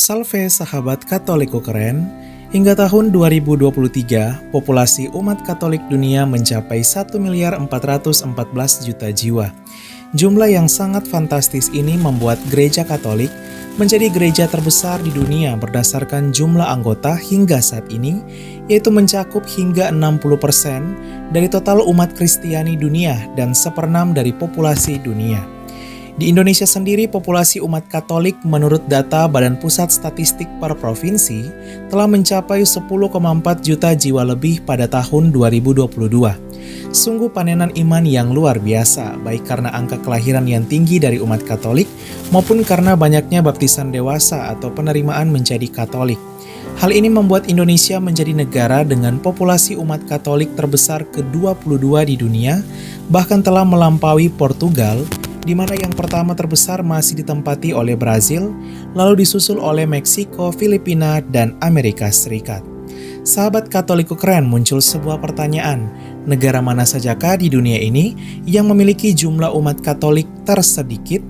Salve sahabat Katolikku keren, hingga tahun 2023, populasi umat Katolik dunia mencapai 1.414 juta jiwa. Jumlah yang sangat fantastis ini membuat gereja Katolik menjadi gereja terbesar di dunia berdasarkan jumlah anggota hingga saat ini, yaitu mencakup hingga 60% dari total umat Kristiani dunia dan 1/6 dari populasi dunia. Di Indonesia sendiri, populasi umat Katolik menurut data Badan Pusat Statistik per provinsi telah mencapai 10,4 juta jiwa lebih pada tahun 2022. Sungguh panenan iman yang luar biasa, baik karena angka kelahiran yang tinggi dari umat Katolik maupun karena banyaknya baptisan dewasa atau penerimaan menjadi Katolik. Hal ini membuat Indonesia menjadi negara dengan populasi umat Katolik terbesar ke-22 di dunia, bahkan telah melampaui Portugal, di mana yang pertama terbesar masih ditempati oleh Brazil, lalu disusul oleh Meksiko, Filipina, dan Amerika Serikat. Sahabat Katolikku keren, muncul sebuah pertanyaan, negara mana sajakah di dunia ini yang memiliki jumlah umat Katolik tersedikit?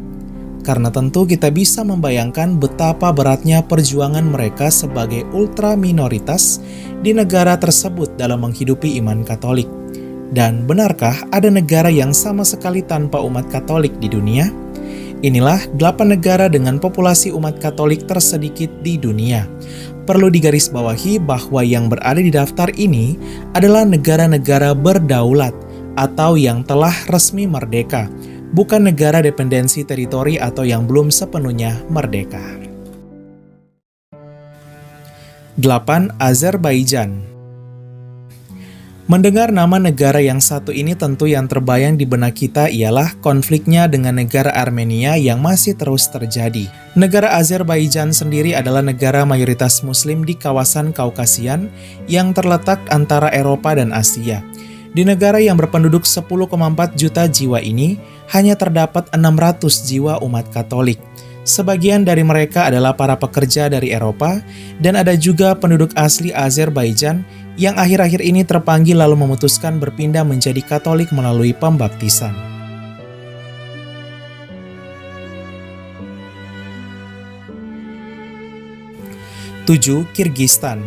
Karena tentu kita bisa membayangkan betapa beratnya perjuangan mereka sebagai ultra minoritas di negara tersebut dalam menghidupi iman Katolik. Dan benarkah ada negara yang sama sekali tanpa umat Katolik di dunia? Inilah 8 negara dengan populasi umat Katolik tersedikit di dunia. Perlu digarisbawahi bahwa yang berada di daftar ini adalah negara-negara berdaulat atau yang telah resmi merdeka, bukan negara dependensi teritori atau yang belum sepenuhnya merdeka. 8. Azerbaijan. Mendengar nama negara yang satu ini, tentu yang terbayang di benak kita ialah konfliknya dengan negara Armenia yang masih terus terjadi. Negara Azerbaijan sendiri adalah negara mayoritas Muslim di kawasan Kaukasian yang terletak antara Eropa dan Asia. Di negara yang berpenduduk 10,4 juta jiwa ini, hanya terdapat 600 jiwa umat Katolik. Sebagian dari mereka adalah para pekerja dari Eropa, dan ada juga penduduk asli Azerbaijan yang akhir-akhir ini terpanggil lalu memutuskan berpindah menjadi Katolik melalui pembaptisan. Tujuh, Kirgistan.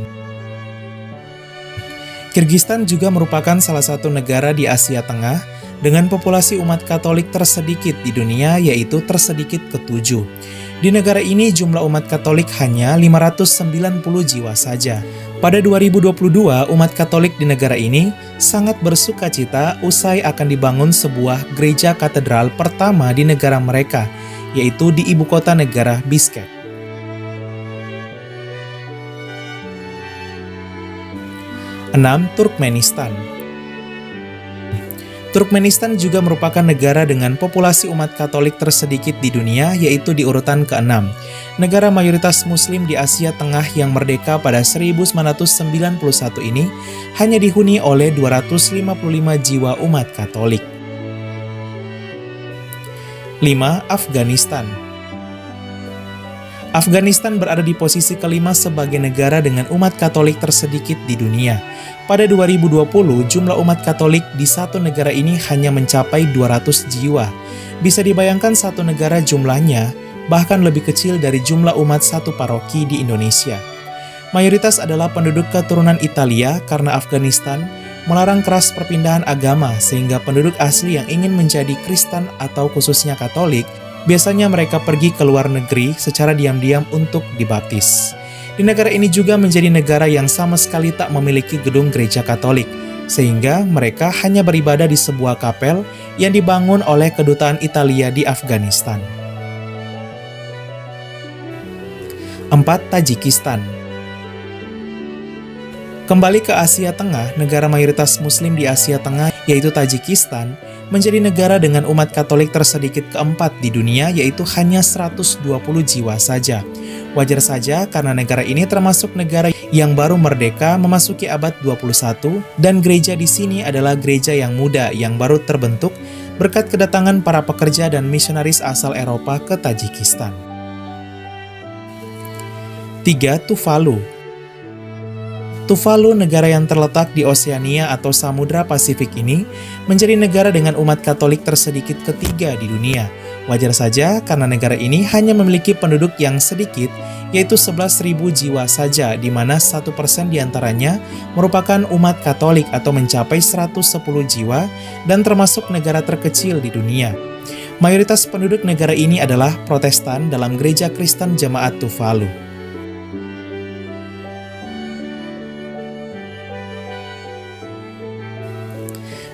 Kirgistan juga merupakan salah satu negara di Asia Tengah dengan populasi umat Katolik tersedikit di dunia, yaitu tersedikit ke-7. Di negara ini jumlah umat Katolik hanya 590 jiwa saja. Pada 2022, umat Katolik di negara ini sangat bersukacita usai akan dibangun sebuah gereja katedral pertama di negara mereka, yaitu di ibu kota negara Bishkek. 6. Turkmenistan. Turkmenistan juga merupakan negara dengan populasi umat Katolik tersedikit di dunia, yaitu di urutan ke-6. Negara mayoritas Muslim di Asia Tengah yang merdeka pada 1991 ini hanya dihuni oleh 255 jiwa umat Katolik. 5. Afghanistan. Afghanistan berada di posisi kelima sebagai negara dengan umat Katolik tersedikit di dunia. Pada 2020, jumlah umat Katolik di satu negara ini hanya mencapai 200 jiwa. Bisa dibayangkan satu negara jumlahnya bahkan lebih kecil dari jumlah umat satu paroki di Indonesia. Mayoritas adalah penduduk keturunan Italia karena Afghanistan melarang keras perpindahan agama, sehingga penduduk asli yang ingin menjadi Kristen atau khususnya Katolik, biasanya mereka pergi ke luar negeri secara diam-diam untuk dibaptis. Di negara ini juga menjadi negara yang sama sekali tak memiliki gedung gereja Katolik, sehingga mereka hanya beribadah di sebuah kapel yang dibangun oleh kedutaan Italia di Afghanistan. 4. Tajikistan. Kembali ke Asia Tengah, negara mayoritas Muslim di Asia Tengah, yaitu Tajikistan, menjadi negara dengan umat Katolik tersedikit keempat di dunia, yaitu hanya 120 jiwa saja. Wajar saja karena negara ini termasuk negara yang baru merdeka memasuki abad 21, dan gereja di sini adalah gereja yang muda yang baru terbentuk berkat kedatangan para pekerja dan misionaris asal Eropa ke Tajikistan. 3. Tuvalu. Tuvalu, negara yang terletak di Oseania atau Samudra Pasifik ini, menjadi negara dengan umat Katolik tersedikit ketiga di dunia. Wajar saja karena negara ini hanya memiliki penduduk yang sedikit, yaitu 11.000 jiwa saja, di mana 1% diantaranya merupakan umat Katolik atau mencapai 110 jiwa dan termasuk negara terkecil di dunia. Mayoritas penduduk negara ini adalah Protestan dalam Gereja Kristen Jemaat Tuvalu.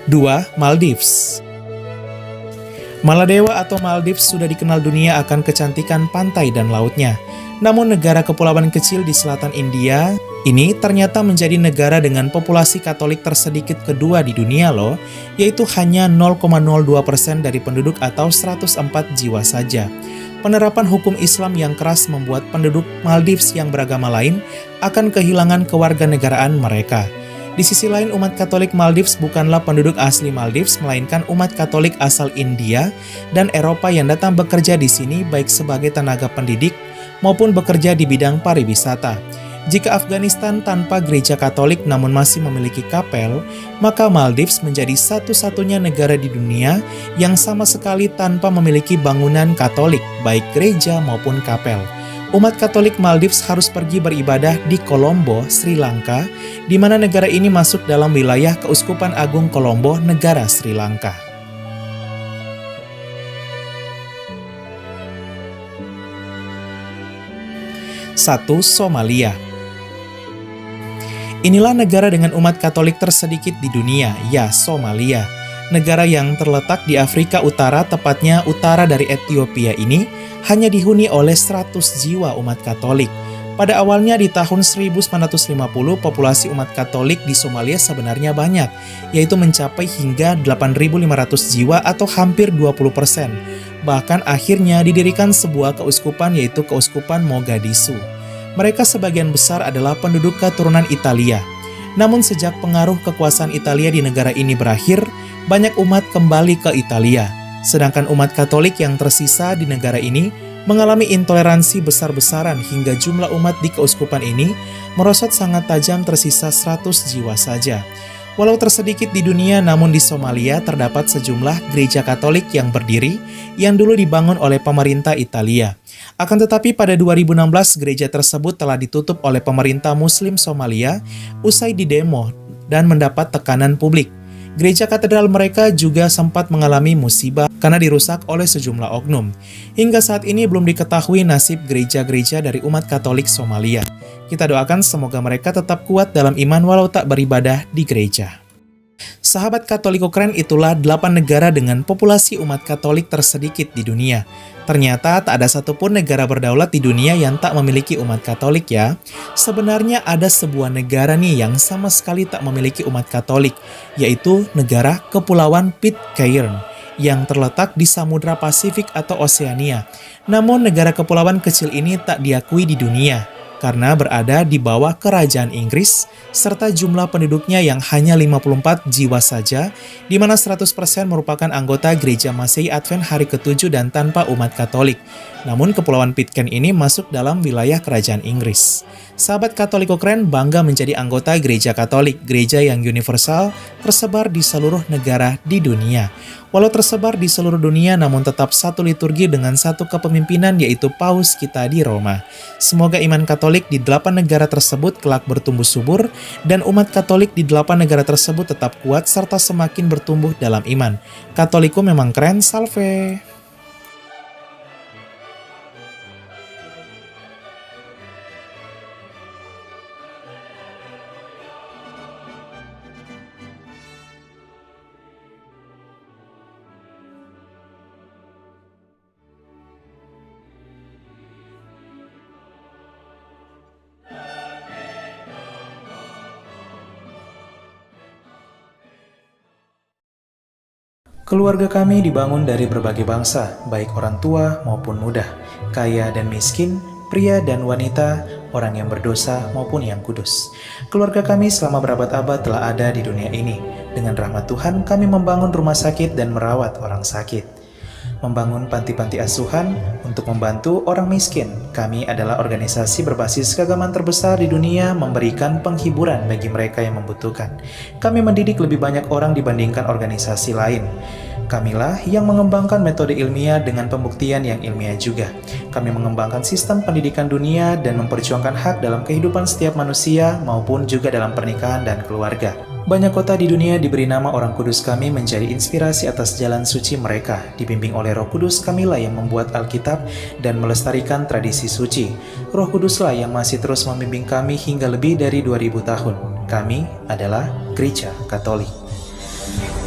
2. Maldives. Maladewa atau Maldives sudah dikenal dunia akan kecantikan pantai dan lautnya. Namun negara kepulauan kecil di selatan India ini ternyata menjadi negara dengan populasi Katolik tersedikit kedua di dunia loh, yaitu hanya 0,02% dari penduduk atau 104 jiwa saja. Penerapan hukum Islam yang keras membuat penduduk Maldives yang beragama lain akan kehilangan kewarganegaraan mereka. Di sisi lain, umat Katolik Maldives bukanlah penduduk asli Maldives, melainkan umat Katolik asal India dan Eropa yang datang bekerja di sini baik sebagai tenaga pendidik maupun bekerja di bidang pariwisata. Jika Afghanistan tanpa gereja Katolik namun masih memiliki kapel, maka Maldives menjadi satu-satunya negara di dunia yang sama sekali tanpa memiliki bangunan Katolik, baik gereja maupun kapel. Umat Katolik Maldives harus pergi beribadah di Colombo, Sri Lanka, di mana negara ini masuk dalam wilayah Keuskupan Agung Colombo, negara Sri Lanka. Satu, Somalia. Inilah negara dengan umat Katolik tersedikit di dunia, ya Somalia. Negara yang terletak di Afrika Utara, tepatnya utara dari Ethiopia ini, hanya dihuni oleh 100 jiwa umat Katolik. Pada awalnya di tahun 1950, populasi umat Katolik di Somalia sebenarnya banyak, yaitu mencapai hingga 8.500 jiwa atau hampir 20%. Bahkan akhirnya didirikan sebuah keuskupan, yaitu Keuskupan Mogadishu. Mereka sebagian besar adalah penduduk keturunan Italia. Namun sejak pengaruh kekuasaan Italia di negara ini berakhir, banyak umat kembali ke Italia. Sedangkan umat Katolik yang tersisa di negara ini mengalami intoleransi besar-besaran hingga jumlah umat di keuskupan ini merosot sangat tajam, tersisa 100 jiwa saja. Walau tersedikit di dunia, namun di Somalia terdapat sejumlah gereja Katolik yang berdiri yang dulu dibangun oleh pemerintah Italia. Akan tetapi pada 2016 gereja tersebut telah ditutup oleh pemerintah Muslim Somalia usai didemo dan mendapat tekanan publik. Gereja katedral mereka juga sempat mengalami musibah karena dirusak oleh sejumlah oknum. Hingga saat ini belum diketahui nasib gereja-gereja dari umat Katolik Somalia. Kita doakan semoga mereka tetap kuat dalam iman walau tak beribadah di gereja. Sahabat Katoliko keren, itulah 8 negara dengan populasi umat Katolik tersedikit di dunia. Ternyata tak ada satupun negara berdaulat di dunia yang tak memiliki umat Katolik ya. Sebenarnya ada sebuah negara nih yang sama sekali tak memiliki umat Katolik, yaitu negara Kepulauan Pitcairn yang terletak di Samudra Pasifik atau Oseania. Namun negara kepulauan kecil ini tak diakui di dunia karena berada di bawah kerajaan Inggris, serta jumlah penduduknya yang hanya 54 jiwa saja, di mana 100% merupakan anggota Gereja Masehi Advent Hari ke-7 dan tanpa umat Katolik. Namun Kepulauan Pitcairn ini masuk dalam wilayah kerajaan Inggris. Sahabat Katoliko keren, bangga menjadi anggota Gereja Katolik, gereja yang universal, tersebar di seluruh negara di dunia. Walau tersebar di seluruh dunia, namun tetap satu liturgi dengan satu kepemimpinan, yaitu Paus kita di Roma. Semoga iman Katolik di 8 negara tersebut kelak bertumbuh subur, dan umat Katolik di 8 negara tersebut tetap kuat serta semakin bertumbuh dalam iman. Katoliko memang keren, salve! Keluarga kami dibangun dari berbagai bangsa, baik orang tua maupun muda, kaya dan miskin, pria dan wanita, orang yang berdosa maupun yang kudus. Keluarga kami selama berabad-abad telah ada di dunia ini. Dengan rahmat Tuhan, kami membangun rumah sakit dan merawat orang sakit. membangun panti-panti asuhan untuk membantu orang miskin. Kami adalah organisasi berbasis keagamaan terbesar di dunia memberikan penghiburan bagi mereka yang membutuhkan. Kami mendidik lebih banyak orang dibandingkan organisasi lain. Kamilah yang mengembangkan metode ilmiah dengan pembuktian yang ilmiah juga. Kami mengembangkan sistem pendidikan dunia dan memperjuangkan hak dalam kehidupan setiap manusia maupun juga dalam pernikahan dan keluarga. Banyak kota di dunia diberi nama orang kudus kami menjadi inspirasi atas jalan suci mereka. Dibimbing oleh Roh Kudus, kamilah yang membuat Alkitab dan melestarikan tradisi suci. Roh Kuduslah yang masih terus membimbing kami hingga lebih dari 2000 tahun. Kami adalah Gereja Katolik.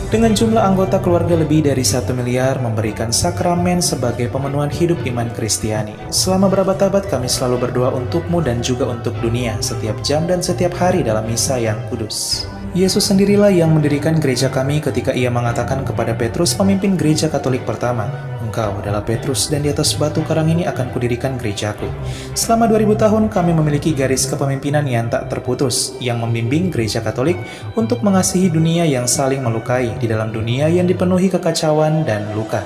Dengan jumlah anggota keluarga lebih dari 1 miliar memberikan sakramen sebagai pemenuhan hidup iman Kristiani. Selama berabad-abad kami selalu berdoa untukmu dan juga untuk dunia setiap jam dan setiap hari dalam misa yang kudus. Yesus sendirilah yang mendirikan gereja kami ketika ia mengatakan kepada Petrus, pemimpin gereja Katolik pertama, "Engkau adalah Petrus dan di atas batu karang ini akan kudirikan gerejaku." Selama 2000 tahun kami memiliki garis kepemimpinan yang tak terputus yang membimbing gereja Katolik untuk mengasihi dunia yang saling melukai di dalam dunia yang dipenuhi kekacauan dan luka.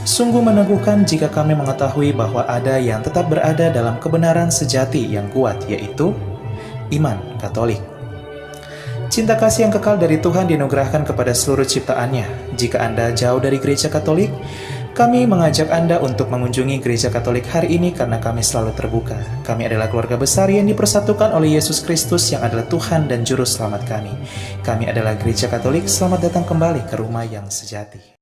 Sungguh meneguhkan jika kami mengetahui bahwa ada yang tetap berada dalam kebenaran sejati yang kuat, yaitu iman Katolik. Cinta kasih yang kekal dari Tuhan dianugerahkan kepada seluruh ciptaannya. Jika Anda jauh dari gereja Katolik, kami mengajak Anda untuk mengunjungi gereja Katolik hari ini karena kami selalu terbuka. Kami adalah keluarga besar yang dipersatukan oleh Yesus Kristus yang adalah Tuhan dan Juru Selamat kami. Kami adalah gereja Katolik, selamat datang kembali ke rumah yang sejati.